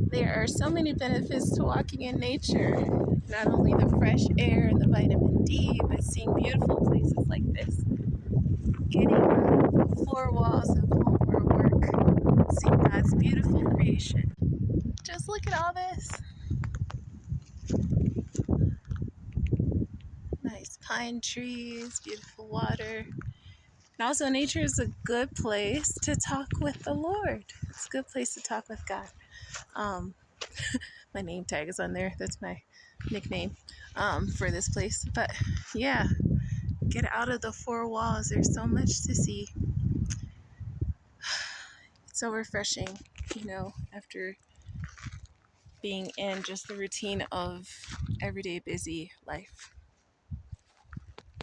There are so many benefits to walking in nature. Not only the fresh air and the vitamin D, but seeing beautiful places like this. Getting out of the four walls of home or work. Seeing God's beautiful creation. Just look at all this. Nice pine trees, beautiful water. And also, nature is a good place to talk with the Lord. It's a good place to talk with God. Um, my name tag is on there. That's my nickname for this place. But yeah, get out of the four walls. There's so much to see. It's so refreshing, after being in just the routine of everyday busy life.